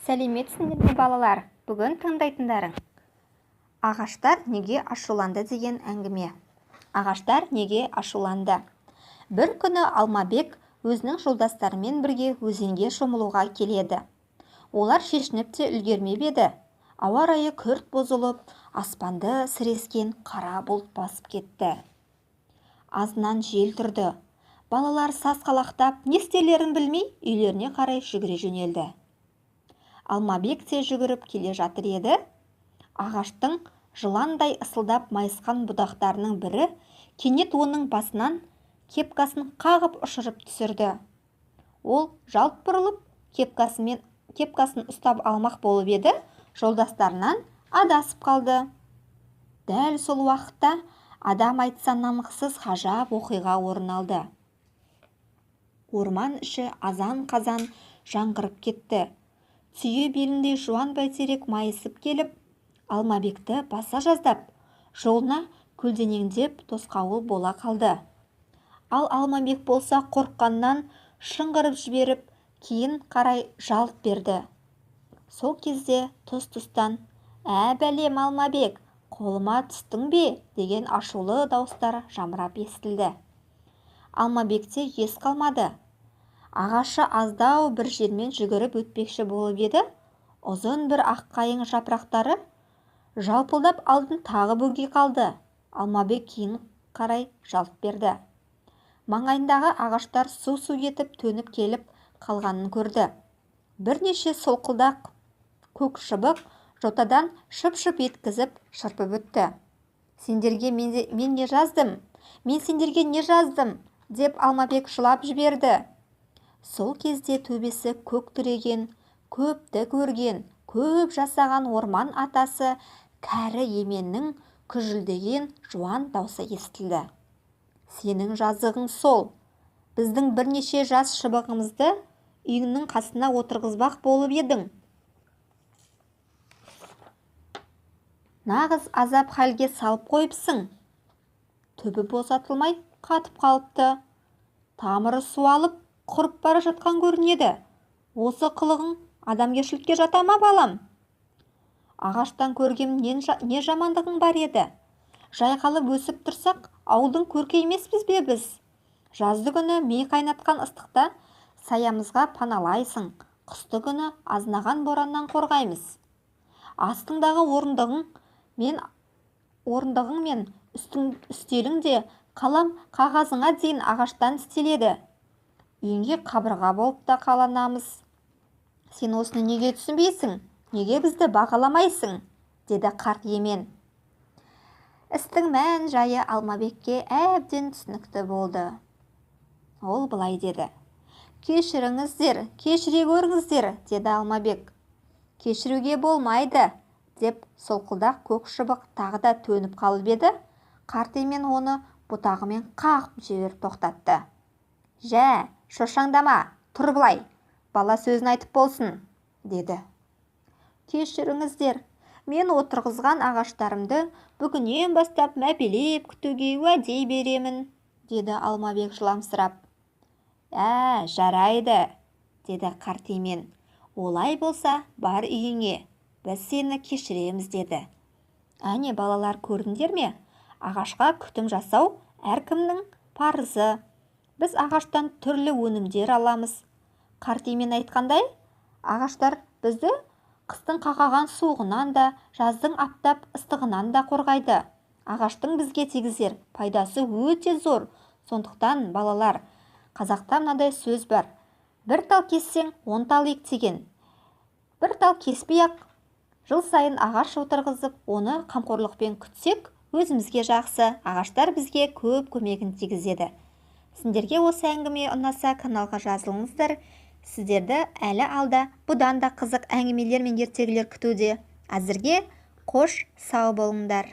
Сәлеметсіңдер ме балалар? Бүгін тыңдайтындарың ағаштар неге ашуланды деген әңгіме. Ағаштар неге ашуланды? Бір күні Алмабек өзінің жолдастарымен бірге өзенге шомылуға келеді. Олар шешініп те үлгермеп еді. Ауа райы күрт бұзылып, аспанды сірескен қара бұлт басып кетті. Азынан жел тұрды. Балалар сасқалақтап, не істерлерін білмей, үйлеріне қарай жүгіре жөнелді. Алмабек те жүгіріп келе жатыр еді. Ағаштың жыландай ысылдап майысқан бұдақтарының бірі кенет оның басынан кепкасын қағып ұшырып түсірді. Ол жалт бұрылып, кепкасын ұстап алмақ болып еді, жолдастарынан адасып қалды. Дәл сол уақытта адам айтса намықсыз ғажап оқиға орын алды. Орман іші азан-қазан жаңғырып кетті. Түйе беліндей жуан бәйтерек майысып келіп, Алмабекті баса жаздап, жолына көлденеңдеп тосқауыл бола қалды. Ал Алмабек болса қорыққаннан шыңғырып жіберіп, кейін қарай жалт берді. Сол кезде тұс-тұстан бәлем Алмабек, қолыма түстің бе?" деген ашулы дауыстар жамырап естілді. Алмабекте ес қалмады. Ағашы аздау бір жермен жүгіріп өтпекші болып еді, ұзын бір ақ қайың жапырақтары жалпылдап алдын тағы бөгей қалды. Алмабек кейін қарай жалт берді. Маңайындағы ағаштар су-су етіп төніп келіп қалғанын көрді. Бірнеше солқылдақ көк шыбық жотадан шып-шып еткізіп шырпып өтті. "Сендерге мен не жаздым? Мен сендерге не жаздым?" деп Алмабек жылап жіберді. Сол кезде төбесі көк тіреген, көпті көрген, көп жасаған орман атасы кәрі еменнің күжілдеген жуан даусы естілді. "Сенің жазығың сол. Біздің бірнеше жас шыбығымызды үйіңнің қасына отырғызбақ болып едің. Нағыз азап халге салып қойыпсың. Түбі босатылмай қатып қалыпты. Тамыры суалып, құрып бара жатқан көрінеді. Осы қылығың адамгершілікке жата ма, балам? Ағаштан көргем не жамандығың бар еді? Жайқалып өсіп тұрсақ, ауылдың көркі емеспіз бе біз? Жазды күні мей қайнатқан ыстықта саямызға паналайсың, қысты күні азнаған бораннан қорғаймыз. Астыңдағы орындығың мен үстелің де қалам қағазыңа дейін ағаштан істеледі. Үйіңе қабырға болып та қаланамыз. Сен осыны неге түсінбейсің? Неге бізді бағаламайсың?" деді қарт емен. Істің мән жайы Алмабекке әбден түсінікті болды. Ол былай деді: "Кешіріңіздер, кешіре көріңіздер", деді Алмабек. "Кешіруге болмайды", деп солқылдақ көк шыбық тағы да төніп қалып еді, қарт емен оны бұтағымен қағып жіберіп тоқтатты. "Жә, шошаңдама, тұр былай, бала сөзін айтып болсын", деді. "Кешіріңіздер, мен отырғызған ағаштарымды бүгіннен бастап мәпелеп күтуге уәде беремін", деді Алмабек жыламсырап. Жарайды", деді қарт емен. "Олай болса, бар үйіңе, біз сені кешіреміз", деді. Әне балалар, көрдіңдер ме? Ағашқа күтім жасау әркімнің парызы. Біз ағаштан түрлі өнімдер аламыз. Қарт емен айтқандай, ағаштар бізді қыстың қақаған суығынан да, жаздың аптап ыстығынан да қорғайды. Ағаштың бізге тигізер пайдасы өте зор. Сондықтан, балалар, қазақта мынадай сөз бар: "Бір тал кессең, 10 тал ек" деген. Бір тал кеспей-ақ жыл сайын ағаш отырғызып, оны қамқорлықпен күтсек, өзімізге жақсы. Ағаштар бізге көп көмегін тигізеді. Сендерге осы әңгіме ұнаса, каналға жазылыңыздар. Сіздерді әлі алда бұдан да қызық әңгімелер мен ертегілер күтуде. Әзірге қош сау болыңдар.